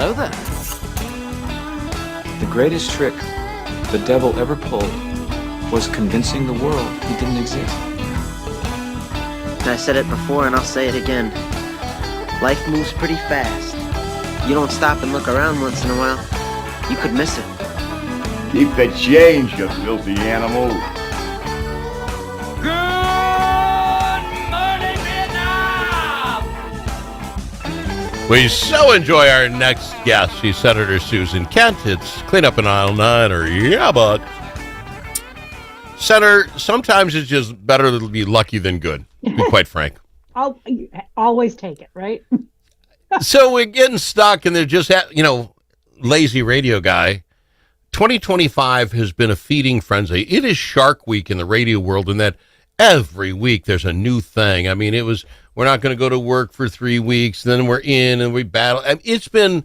know that. The greatest trick the devil ever pulled was convincing the world he didn't exist. I said it before and I'll say it again. Life moves pretty fast. You don't stop and look around once in a while, you could miss it. Keep the change, you filthy animal. We so enjoy our next guest. She's Senator Susan Kent. It's Cleanup in Aisle 9, or yeah, but. Senator, sometimes it's just better to be lucky than good, to be quite frank. I'll always take it, right? So we're getting stuck, and they're just, lazy radio guy. 2025 has been a feeding frenzy. It is Shark Week in the radio world, in that every week there's a new thing. I mean, we're not going to go to work for 3 weeks, then we're in and we battle. I mean, it's been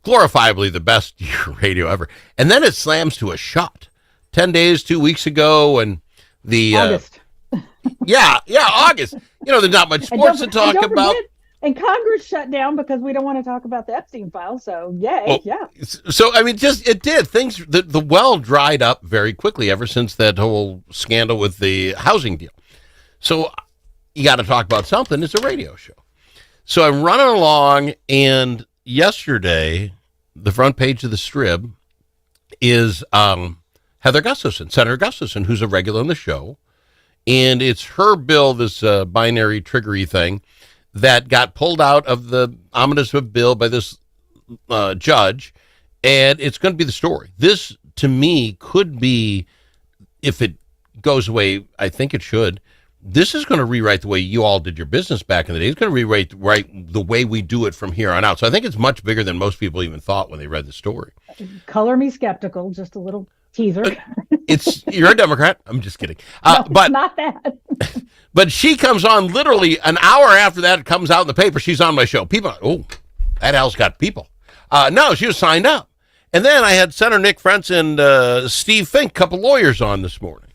glorifiably the best year of radio ever. And then it slams to a shut. 10 days, 2 weeks ago, and the... August. August. There's not much sports to talk about. And Congress shut down because we don't want to talk about the Epstein file. So, yay, yeah. So, I mean, it did. Things, the well dried up very quickly ever since that whole scandal with the housing deal. So, you got to talk about something. It's a radio show. So, I'm running along, and yesterday, the front page of the Strib is Heather Gustafson, Senator Gustafson, who's a regular on the show. And it's her bill, this binary triggery thing, that got pulled out of the omnibus bill by this judge, and it's going to be the story. This, to me, could be, if it goes away, I think it should, this is going to rewrite the way you all did your business back in the day. It's going to rewrite the way we do it from here on out. So I think it's much bigger than most people even thought when they read the story. Color me skeptical, just a little teaser. You're a Democrat. I'm just kidding. No, but not that. But she comes on literally an hour after that. It comes out in the paper. She's on my show. People, that Al's got people. No, she was signed up. And then I had Senator Nick Frentz and Steve Fink, a couple lawyers on this morning.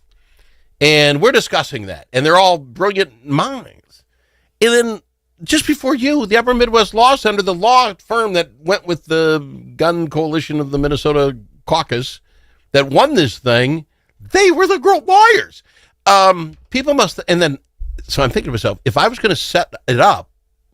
And we're discussing that. And they're all brilliant minds. And then just before you, the Upper Midwest Law Center, the law firm that went with the gun coalition of the Minnesota caucus that won this thing, they were the girl lawyers. People must, and then, so I'm thinking to myself, if I was going to set it up,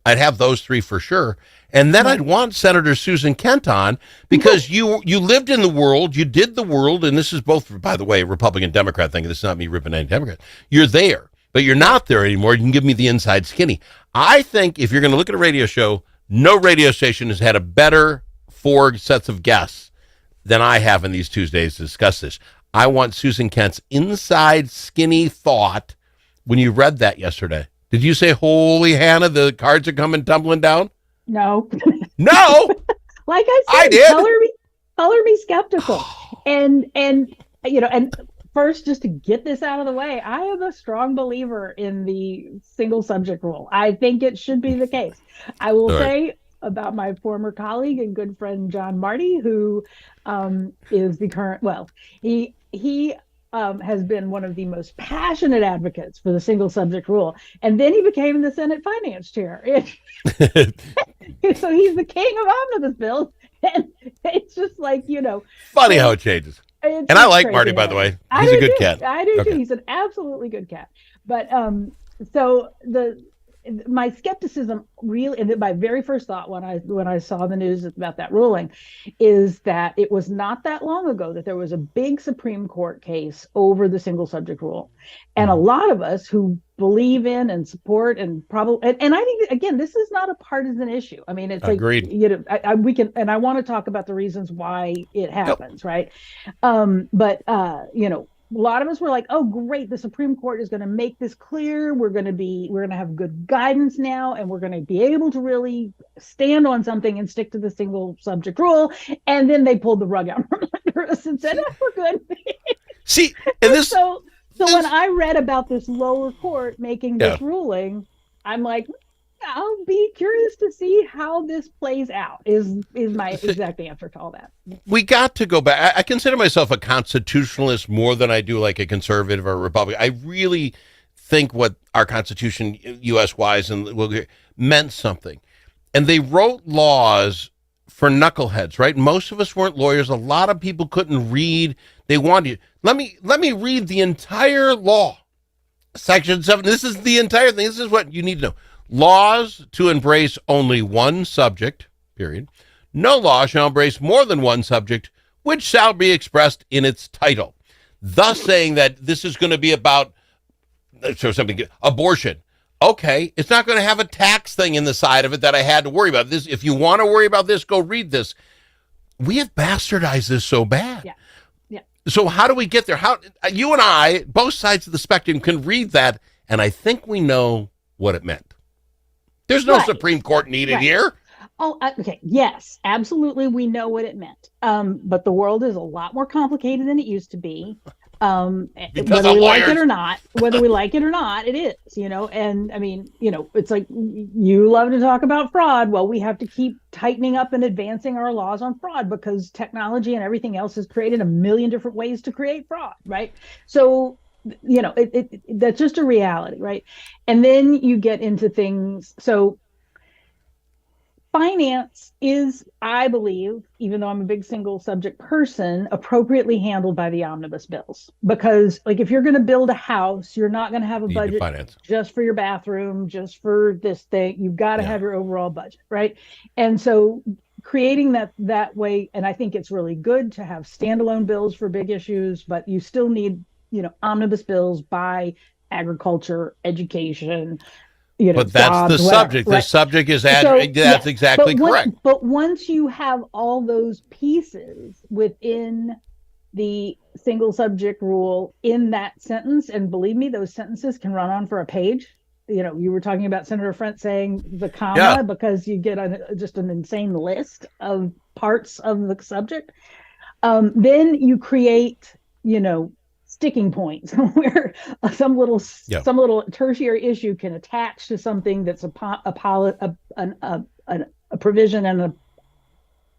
I'd have those three for sure. And then I'd want Senator Susan Kent on, because you lived in the world, you did the world, and this is both, by the way, Republican Democrat thing. This is not me ripping any Democrat. You're there, but you're not there anymore. You can give me the inside skinny. I think if you're going to look at a radio show, no radio station has had a better 4 sets of guests than I have in these Tuesdays to discuss this. I want Susan Kent's inside skinny thought when you read that yesterday. Did you say, holy Hannah, the cards are coming tumbling down? No. No! Like I said, I did. Color me skeptical. And first, just to get this out of the way, I am a strong believer in the single subject rule. I think it should be the case. I will say about my former colleague and good friend John Marty, who is the current, he has been one of the most passionate advocates for the single subject rule. And then he became the Senate Finance Chair. So he's the king of omnibus bills. And it's just like, Funny how it changes. And I like Marty, by the way. He's a good cat. I do too. He's an absolutely good cat. But so my skepticism really, and my very first thought when I saw the news about that ruling, is that it was not that long ago that there was a big Supreme Court case over the single subject rule, and a lot of us who believe in and support and probably, and I think again, this is not a partisan issue. I mean, it's agreed. Like we can, and I want to talk about the reasons why it happens, right? But a lot of us were like, oh, great, the Supreme Court is going to make this clear. We're going to have good guidance now, and we're going to be able to really stand on something and stick to the single subject rule. And then they pulled the rug out from under us and said, we're good. See, and this... So when I read about this lower court making this ruling, I'm like, I'll be curious to see how this plays out, is my exact answer to all that. We got to go back. I consider myself a constitutionalist more than I do like a conservative or a Republican. I really think what our Constitution, U.S.-wise, meant something. And they wrote laws for knuckleheads, right? Most of us weren't lawyers. A lot of people couldn't read. They wanted, let me read the entire law. Section 7, this is the entire thing. This is what you need to know. Laws to embrace only one subject, period. No law shall embrace more than one subject, which shall be expressed in its title. Thus saying that this is going to be about abortion. Okay, it's not going to have a tax thing in the side of it that I had to worry about. This, if you want to worry about this, go read this. We have bastardized this so bad. Yeah. Yeah. So how do we get there? How you and I, both sides of the spectrum, can read that, and I think we know what it meant. There's no Right. Supreme Court needed Right. here. Oh, okay. Yes, absolutely. We know what it meant. But the world is a lot more complicated than it used to be. Because Whether of we like lawyers. it or not, it is, and I mean, it's like you love to talk about fraud. Well, we have to keep tightening up and advancing our laws on fraud because technology and everything else has created a million different ways to create fraud, right? So, that's just a reality, right? And then you get into things. So finance is, I believe, even though I'm a big single subject person, appropriately handled by the omnibus bills. Because, like, if you're going to build a house, you're not going to have a Need to budget finance. just for your bathroom, just for this thing. You've got to Yeah. have your overall budget, right? And so creating that way, and I think it's really good to have standalone bills for big issues, but you still need, omnibus bills by agriculture, education, But that's jobs, the whatever, subject. right? The subject is So, that's yes, exactly correct. But once you have all those pieces within the single subject rule in that sentence, and believe me, those sentences can run on for a page. You were talking about Senator Frent saying the comma Yeah. because you get just an insane list of parts of the subject. Then you create, sticking points where some little tertiary issue can attach to something that's a provision in a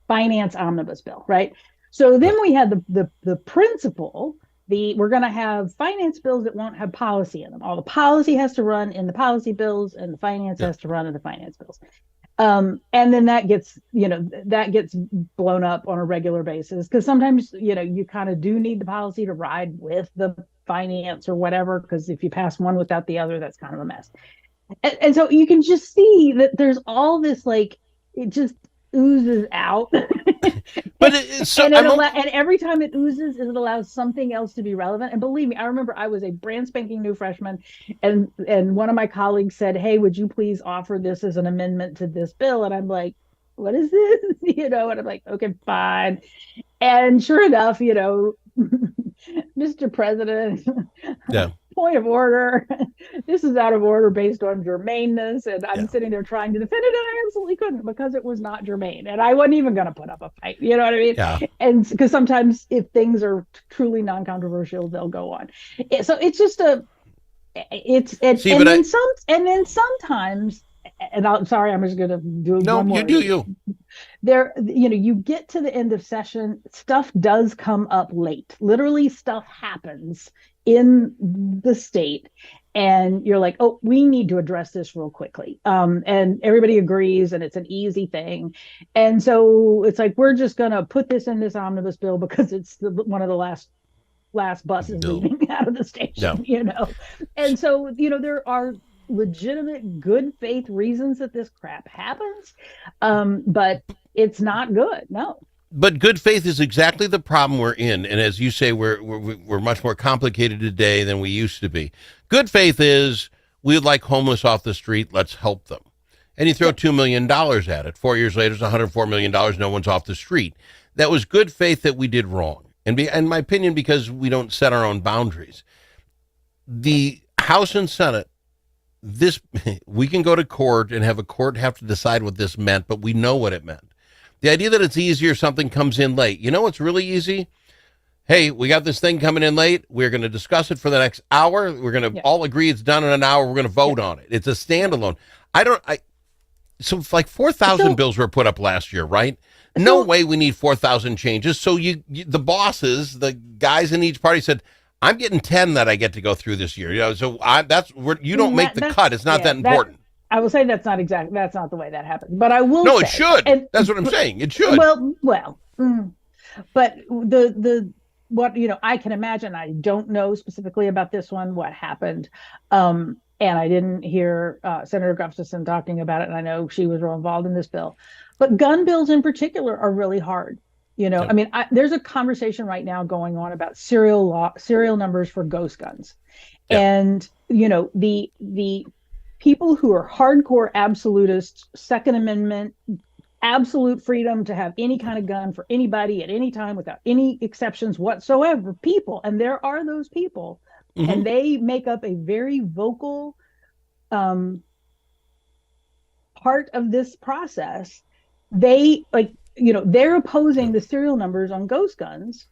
finance omnibus bill, right? So then we had the principle. We're going to have finance bills that won't have policy in them. All the policy has to run in the policy bills, and the finance has to run in the finance bills. And then that gets blown up on a regular basis because sometimes, you kind of do need the policy to ride with the finance or whatever, because if you pass one without the other, that's kind of a mess. And so you can just see that there's all this, like, it just oozes out. But it's so, and every time it oozes, it allows something else to be relevant. And believe me, I remember I was a brand spanking new freshman, and one of my colleagues said, "Hey, would you please offer this as an amendment to this bill?" And I'm like, "What is this?" And I'm like, "Okay, fine." And sure enough, Mr. President, yeah. point of order. This is out of order based on germaneness. And I'm sitting there trying to defend it, and I absolutely couldn't because it was not germane. And I wasn't even going to put up a fight. You know what I mean? Yeah. And because sometimes if things are truly non-controversial, they'll go on. So it's just then sometimes, and I'm sorry, I'm just going to do one more. You do you. There, you get to the end of session, stuff does come up late. Literally, stuff happens in the state, and you're like, "Oh, we need to address this real quickly." And everybody agrees, and it's an easy thing. And so it's like, we're just going to put this in this omnibus bill because it's one of the last buses leaving out of the station, And so, there are legitimate good faith reasons that this crap happens, but it's not good. No. But good faith is exactly the problem we're in, and as you say, we're much more complicated today than we used to be. Good faith is we'd like homeless off the street. Let's help them, and you throw $2 million at it. 4 years later, it's $104 million. No one's off the street. That was good faith that we did wrong, and in my opinion, because we don't set our own boundaries. The House and Senate. We can go to court and have a court have to decide what this meant, but we know what it meant. The idea that it's easier if something comes in late. You know what's really easy? Hey, we got this thing coming in late. We're going to discuss it for the next hour. We're going to all agree it's done in an hour. We're going to vote on it. It's a standalone. So like 4,000 bills were put up last year, right? No way we need 4,000 changes. So the bosses, the guys in each party said, "I'm getting 10 that I get to go through this year." So you don't make the cut. It's not that important. I will say that's not the way that happened. But I will No, say, it should. and That's what I'm saying. It should. but the what, I can imagine. I don't know specifically about this one, what happened. And I didn't hear Senator Gustafson talking about it, and I know she was real involved in this bill. But gun bills in particular are really hard. Yeah. I mean, there's a conversation right now going on about serial numbers for ghost guns. Yeah. And, the people who are hardcore absolutists, Second Amendment, absolute freedom to have any kind of gun for anybody at any time without any exceptions whatsoever, people, and there are those people, Mhm. and they make up a very vocal part of this process. They're opposing the serial numbers on ghost guns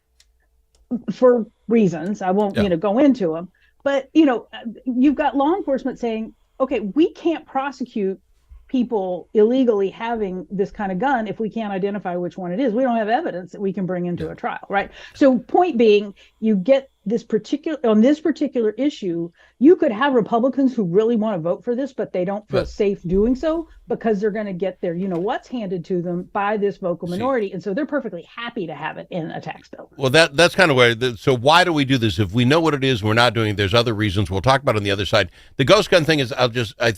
for reasons I won't go into them, but you've got law enforcement saying, okay, we can't prosecute people illegally having this kind of gun if we can't identify which one it is. We don't have evidence that we can bring into a trial, right? So point being, you get this particular issue, you could have Republicans who really want to vote for this, but they don't feel safe doing so because they're going to get their what's handed to them by this vocal minority, and so they're perfectly happy to have it in a tax bill. Well, that's kind of where. So why do we do this? If we know what it is, we're not doing it. There's other reasons. We'll talk about it on the other side. The ghost gun thing is, I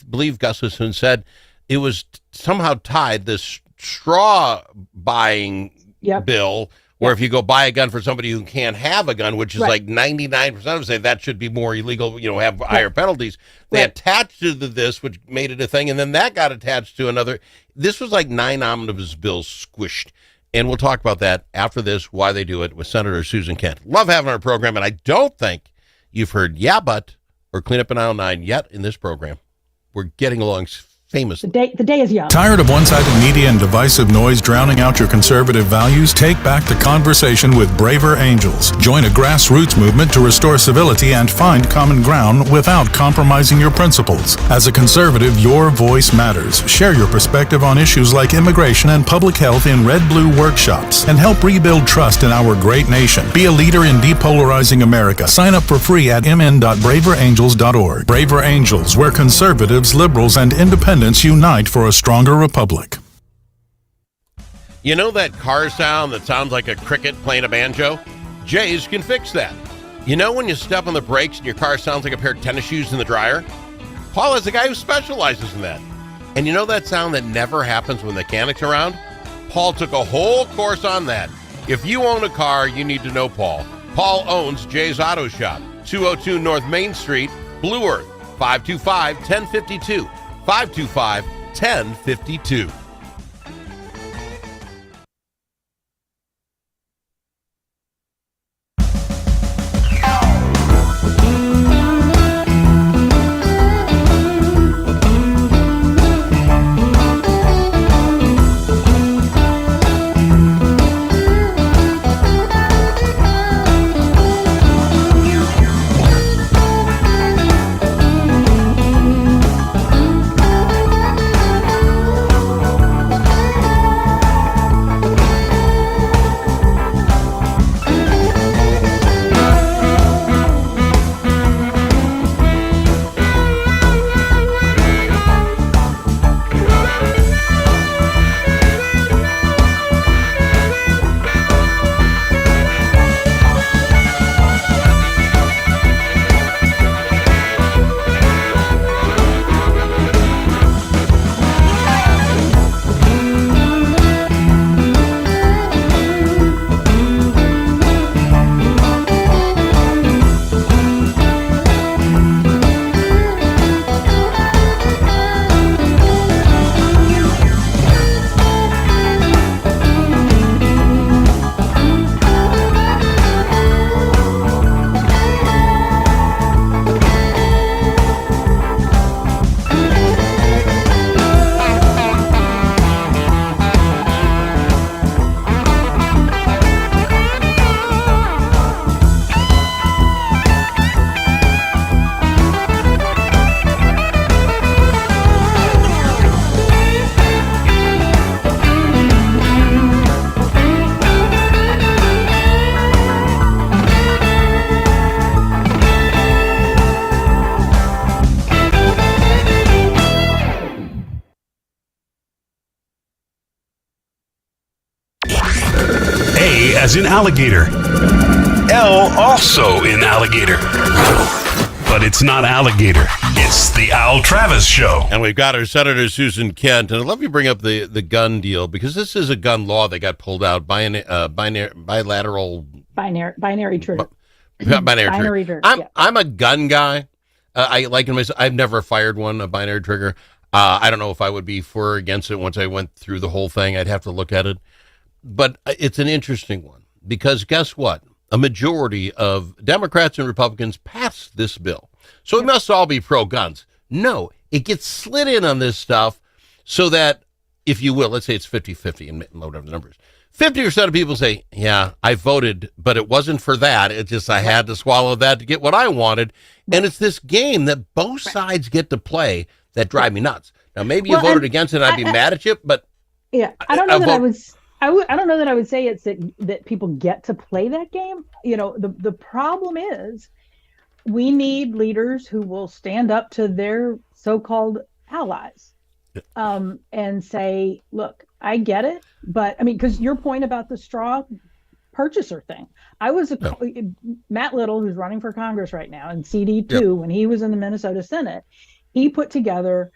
believe Gustafson said it was somehow tied, this straw buying bill, where if you go buy a gun for somebody who can't have a gun, which is like 99% of them say that should be more illegal, have higher penalties. They attached to this, which made it a thing, and then that got attached to another. This was like 9 omnibus bills squished. And we'll talk about that after this, why they do it, with Senator Susan Kent. Love having our program, and I don't think you've heard Yeah But or Clean Up in Aisle 9 yet in this program. We're getting along famously. The day is young. Tired of one-sided media and divisive noise drowning out your conservative values? Take back the conversation with Braver Angels. Join a grassroots movement to restore civility and find common ground without compromising your principles. As a conservative, your voice matters. Share your perspective on issues like immigration and public health in Red Blue workshops and help rebuild trust in our great nation. Be a leader in depolarizing America. Sign up for free at mn.braverangels.org. Braver Angels, where conservatives, liberals, and independents unite for a stronger republic. You know that car sound that sounds like a cricket playing a banjo? Jays can fix that. You know when you step on the brakes and your car sounds like a pair of tennis shoes in the dryer? Paul is a guy who specializes in that. And you know that sound that never happens when the mechanic's around? Paul took a whole course on that. If you own a car, you need to know Paul. Paul owns Jay's Auto Shop, 202 North Main Street, Blue Earth, 525-1052. 525-1052. as in alligator. L also in alligator. But it's not alligator. It's the Al Travis Show. And we've got our Senator Susan Kent. And I'd love you to bring up the gun deal, because this is a gun law that got pulled out by an bilateral... Binary trigger. Binary trigger. Yeah. I'm a gun guy. I like it myself. I've never fired one, a binary trigger. I don't know if I would be for or against it once I went through the whole thing. I'd have to look at it. But it's an interesting one, because guess what? A majority of Democrats and Republicans passed this bill. So we must all be pro-guns. No, it gets slid in on this stuff so that, if you will, let's say it's 50-50 and whatever the number is. 50% of people say, yeah, I voted, but it wasn't for that. It's just I had to swallow that to get what I wanted. And it's this game that both sides get to play that drive me nuts. Now, maybe you voted against it and I'd be mad at you, but... Yeah, I don't know that I don't know that I would say it's that people get to play that game. You know, the problem is we need leaders who will stand up to their so-called allies and say, look, I get it, but I mean, because your point about the straw purchaser thing, Matt Little, who's running for Congress right now, and CD2, when he was in the Minnesota Senate, he put together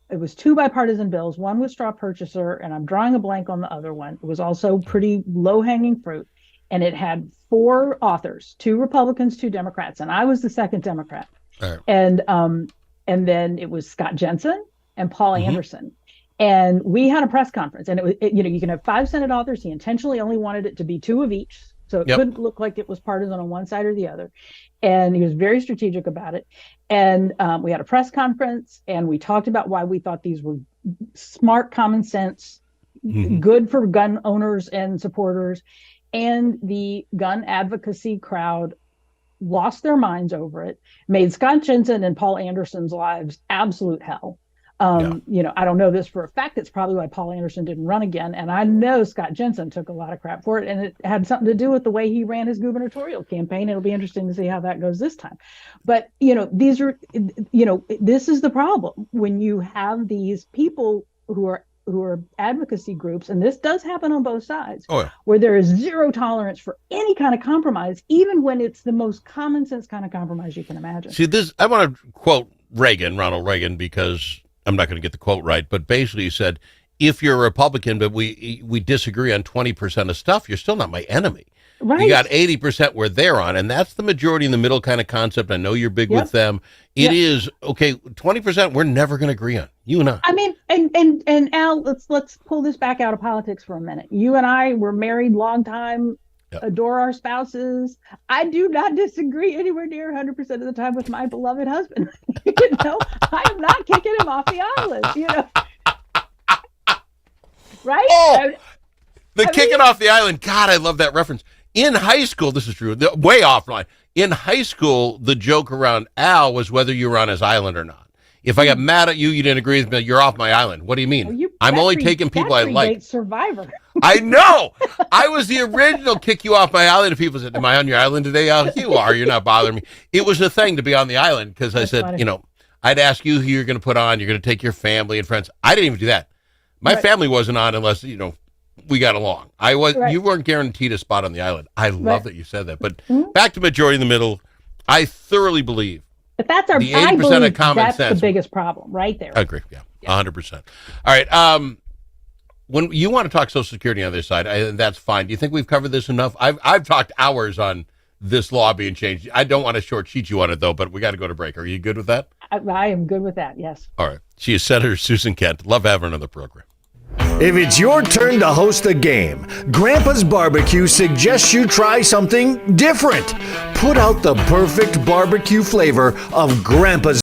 it was 2 bipartisan bills. One was straw purchaser, and I'm drawing a blank on the other one. It was also pretty low-hanging fruit, and it had 4 authors, 2 Republicans, 2 Democrats, and I was the second Democrat. Right. And then it was Scott Jensen and Paul Anderson. And we had a press conference, and you can have 5 Senate authors. He intentionally only wanted it to be 2 of each, so it couldn't look like it was partisan on one side or the other. And he was very strategic about it. And we had a press conference, and we talked about why we thought these were smart, common sense, good for gun owners and supporters. And the gun advocacy crowd lost their minds over it, made Scott Jensen and Paul Anderson's lives absolute hell. You know, I don't know this for a fact. It's probably why Paul Anderson didn't run again. And I know Scott Jensen took a lot of crap for it. And it had something to do with the way he ran his gubernatorial campaign. It'll be interesting to see how that goes this time. But, you know, this is the problem when you have these people who are advocacy groups, and this does happen on both sides, where there is zero tolerance for any kind of compromise, even when it's the most common sense kind of compromise you can imagine. See, I want to quote Ronald Reagan, because I'm not going to get the quote right, but basically he said, if you're a Republican, but we disagree on 20% of stuff, you're still not my enemy. Right. You got 80% we're there on, and that's the majority in the middle kind of concept. I know you're big with them. It is, okay, 20% we're never going to agree on, you and I. I mean, and Al, let's pull this back out of politics for a minute. You and I were married long time, adore our spouses. I do not disagree anywhere near 100% of the time with my beloved husband. You know, I am not kicking him off the island, you know. Right? Oh, kicking off the island. God, I love that reference. In high school, this is true, way offline. In high school, the joke around Al was whether you were on his island or not. If I got mad at you, you didn't agree with me, you're off my island. What do you mean? I'm only taking people I like. Survivor. I know. I was the original kick you off my island. If people said, am I on your island today, Al? You are. You're not bothering me. It was a thing to be on the island, because I said, funny. You know, I'd ask you who you're going to put on. You're going to take your family and friends. I didn't even do that. My family wasn't on unless, you know, we got along. You weren't guaranteed a spot on the island. I love that you said that. But back to majority in the middle, I thoroughly believe. But that's the 80% of common sense. That's the biggest problem right there. I agree. Yeah. 100%. All right. When you want to talk Social Security on the other side, that's fine. Do you think we've covered this enough? I've talked hours on this law being changed. I don't want to short sheet you on it, though, but we got to go to break. Are you good with that? I am good with that, yes. All right. She is Senator Susan Kent. Love having her on the program. If it's your turn to host a game, Grandpa's Barbecue suggests you try something different. Put out the perfect barbecue flavor of Grandpa's